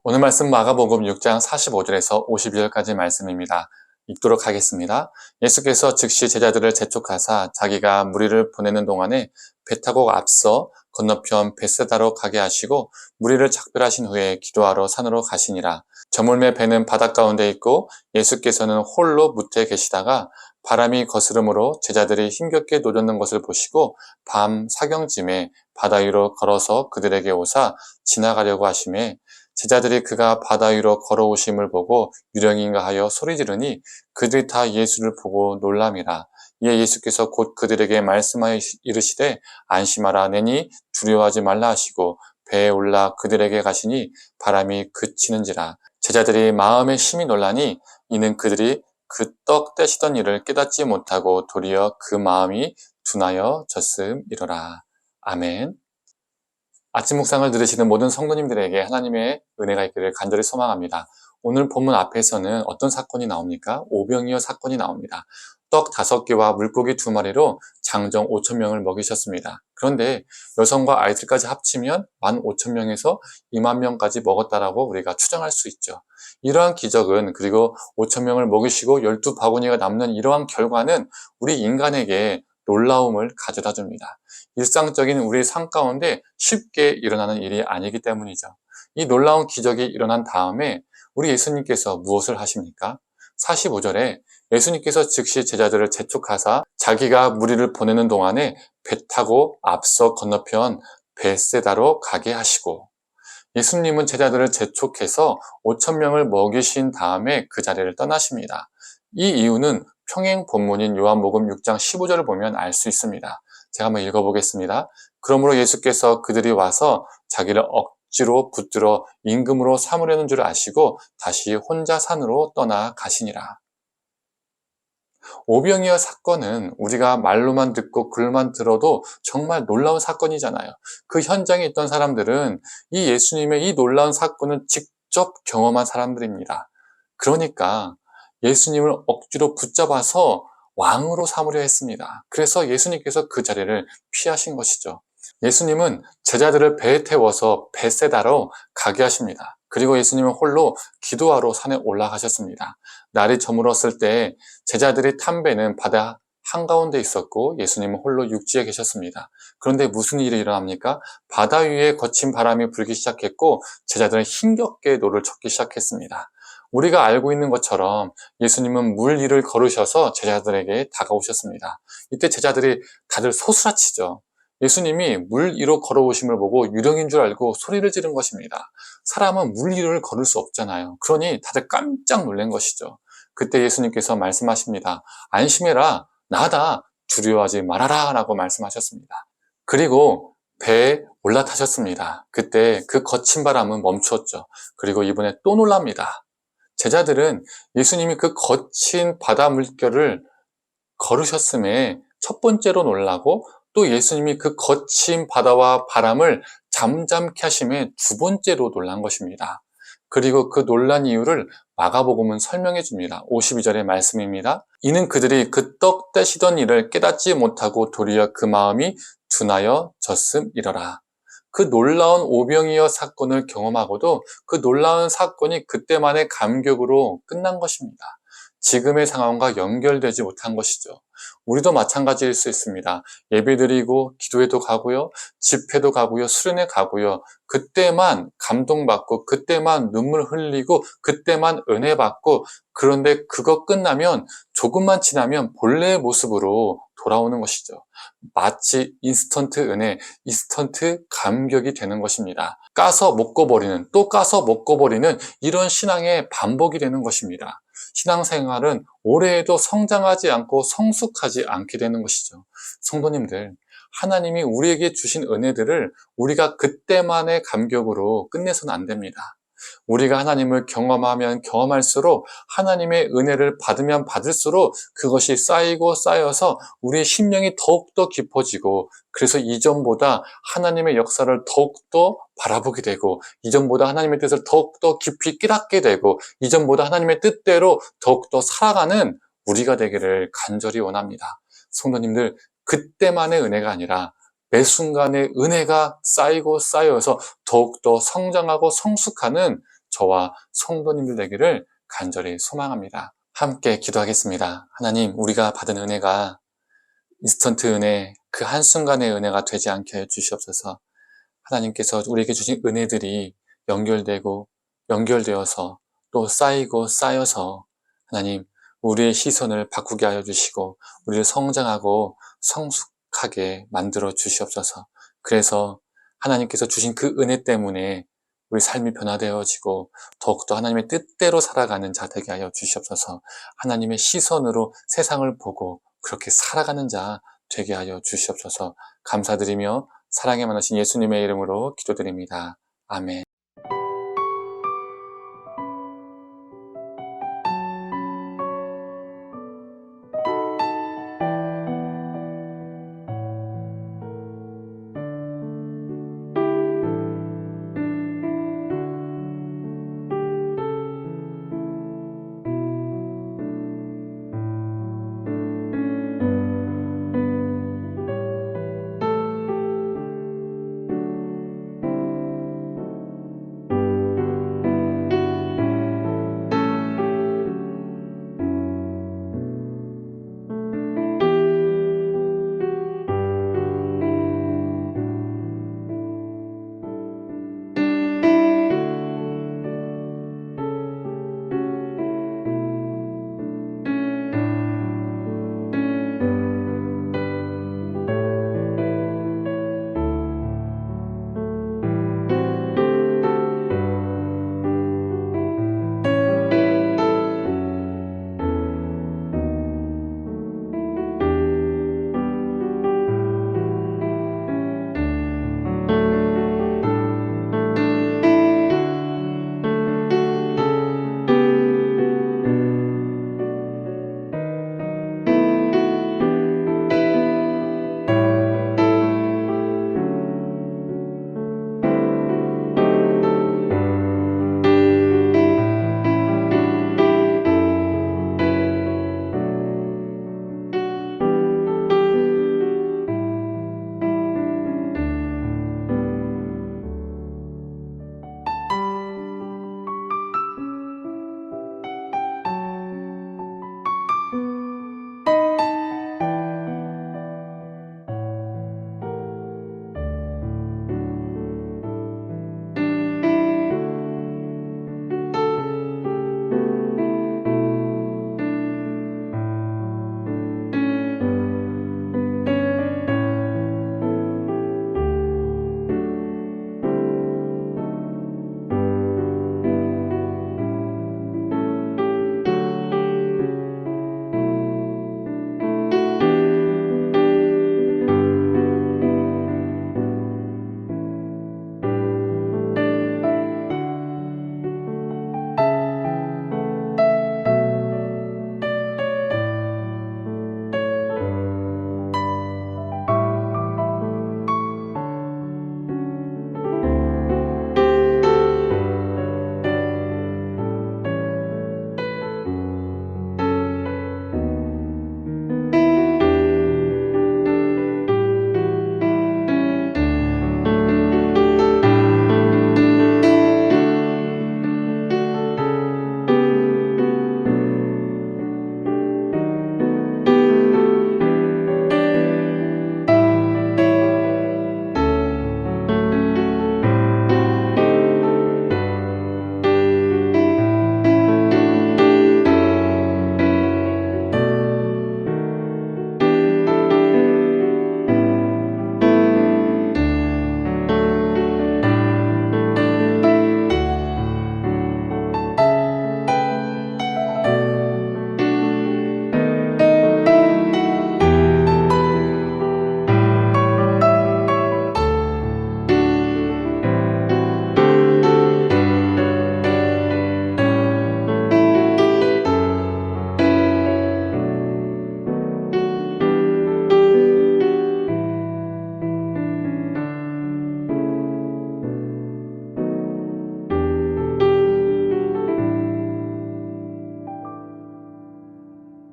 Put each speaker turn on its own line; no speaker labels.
오늘 말씀 마가복음 6장 45절에서 52절까지 말씀입니다. 읽도록 하겠습니다. 예수께서 즉시 제자들을 재촉하사 자기가 무리를 보내는 동안에 배 타고 앞서 건너편 벳세다로 가게 하시고 무리를 작별하신 후에 기도하러 산으로 가시니라. 저물매 배는 바닷 가운데 있고 예수께서는 홀로 무태에 계시다가 바람이 거스름으로 제자들이 힘겹게 노젓는 것을 보시고 밤 사경쯤에 바다 위로 걸어서 그들에게 오사 지나가려고 하시매 제자들이 그가 바다 위로 걸어오심을 보고 유령인가 하여 소리 지르니 그들이 다 예수를 보고 놀람이라. 이에 예수께서 곧 그들에게 말씀하여 이르시되 안심하라 내니 두려워하지 말라 하시고 배에 올라 그들에게 가시니 바람이 그치는지라. 제자들이 마음에 심히 놀라니 이는 그들이 그 떡 떼시던 일을 깨닫지 못하고 도리어 그 마음이 둔하여 졌음이로라. 아멘. 아침 묵상을 들으시는 모든 성도님들에게 하나님의 은혜가 있기를 간절히 소망합니다. 오늘 본문 앞에서는 어떤 사건이 나옵니까? 오병이어 사건이 나옵니다. 떡 5개와 물고기 2마리로 장정 5,000명을 먹이셨습니다. 그런데 여성과 아이들까지 합치면 15,000명에서 20,000명까지 먹었다라고 우리가 추정할 수 있죠. 이러한 기적은 그리고 5,000명을 먹이시고 12바구니가 남는 이러한 결과는 우리 인간에게 놀라움을 가져다 줍니다. 일상적인 우리의 삶 가운데 쉽게 일어나는 일이 아니기 때문이죠. 이 놀라운 기적이 일어난 다음에 우리 예수님께서 무엇을 하십니까? 45절에 예수님께서 즉시 제자들을 재촉하사 자기가 무리를 보내는 동안에 배 타고 앞서 건너편 벳세다로 가게 하시고 예수님은 제자들을 재촉해서 5,000명을 먹이신 다음에 그 자리를 떠나십니다. 이 이유는 평행 본문인 요한복음 6장 15절을 보면 알 수 있습니다. 제가 한번 읽어보겠습니다. 그러므로 예수께서 그들이 와서 자기를 억지로 붙들어 임금으로 삼으려는 줄 아시고 다시 혼자 산으로 떠나 가시니라. 오병이어 사건은 우리가 말로만 듣고 글만 들어도 정말 놀라운 사건이잖아요. 그 현장에 있던 사람들은 이 예수님의 이 놀라운 사건을 직접 경험한 사람들입니다. 그러니까 예수님을 억지로 붙잡아서 왕으로 삼으려 했습니다. 그래서 예수님께서 그 자리를 피하신 것이죠. 예수님은 제자들을 배에 태워서 벳세다로 가게 하십니다. 그리고 예수님은 홀로 기도하러 산에 올라가셨습니다. 날이 저물었을 때 제자들이 탄 배는 바다 한가운데 있었고 예수님은 홀로 육지에 계셨습니다. 그런데 무슨 일이 일어납니까? 바다 위에 거친 바람이 불기 시작했고 제자들은 힘겹게 노를 젓기 시작했습니다. 우리가 알고 있는 것처럼 예수님은 물 위를 걸으셔서 제자들에게 다가오셨습니다. 이때 제자들이 다들 소스라치죠. 예수님이 물 위로 걸어오심을 보고 유령인 줄 알고 소리를 지른 것입니다. 사람은 물 위를 걸을 수 없잖아요. 그러니 다들 깜짝 놀란 것이죠. 그때 예수님께서 말씀하십니다. 안심해라, 나다, 두려워하지 말아라 라고 말씀하셨습니다. 그리고 배에 올라타셨습니다. 그때 그 거친 바람은 멈추었죠. 그리고 이번에 또 놀랍니다. 제자들은 예수님이 그 거친 바다 물결을 걸으셨음에 첫 번째로 놀라고 또 예수님이 그 거친 바다와 바람을 잠잠케 하심에 두 번째로 놀란 것입니다. 그리고 그 놀란 이유를 마가복음은 설명해 줍니다. 52절의 말씀입니다. 이는 그들이 그 떡 떼시던 일을 깨닫지 못하고 도리어 그 마음이 둔하여 졌음이러라. 그 놀라운 오병이어 사건을 경험하고도 그 놀라운 사건이 그때만의 감격으로 끝난 것입니다. 지금의 상황과 연결되지 못한 것이죠. 우리도 마찬가지일 수 있습니다. 예배드리고 기도회도 가고요, 집회도 가고요, 수련회 가고요. 그때만 감동받고 그때만 눈물 흘리고 그때만 은혜 받고 그런데 그거 끝나면 조금만 지나면 본래의 모습으로 돌아오는 것이죠. 마치 인스턴트 은혜, 인스턴트 감격이 되는 것입니다. 까서 먹고버리는, 또 까서 먹고버리는 이런 신앙의 반복이 되는 것입니다. 신앙생활은 오래 해도 성장하지 않고 성숙하지 않게 되는 것이죠. 성도님들, 하나님이 우리에게 주신 은혜들을 우리가 그때만의 감격으로 끝내서는 안 됩니다. 우리가 하나님을 경험하면 경험할수록 하나님의 은혜를 받으면 받을수록 그것이 쌓이고 쌓여서 우리의 심령이 더욱더 깊어지고 그래서 이전보다 하나님의 역사를 더욱더 바라보게 되고 이전보다 하나님의 뜻을 더욱더 깊이 깨닫게 되고 이전보다 하나님의 뜻대로 더욱더 살아가는 우리가 되기를 간절히 원합니다. 성도님들, 그때만의 은혜가 아니라 매 순간의 은혜가 쌓이고 쌓여서 더욱더 성장하고 성숙하는 저와 성도님들 되기를 간절히 소망합니다. 함께 기도하겠습니다. 하나님, 우리가 받은 은혜가 인스턴트 은혜, 그 한순간의 은혜가 되지 않게 해주시옵소서. 하나님께서 우리에게 주신 은혜들이 연결되고 연결되어서 또 쌓이고 쌓여서 하나님, 우리의 시선을 바꾸게 하여 주시고 우리를 성장하고 성숙하게 만들어 주시옵소서. 그래서 하나님께서 주신 그 은혜 때문에 우리 삶이 변화되어지고 더욱더 하나님의 뜻대로 살아가는 자 되게 하여 주시옵소서. 하나님의 시선으로 세상을 보고 그렇게 살아가는 자 되게 하여 주시옵소서. 감사드리며 사랑에 많으신 예수님의 이름으로 기도드립니다. 아멘.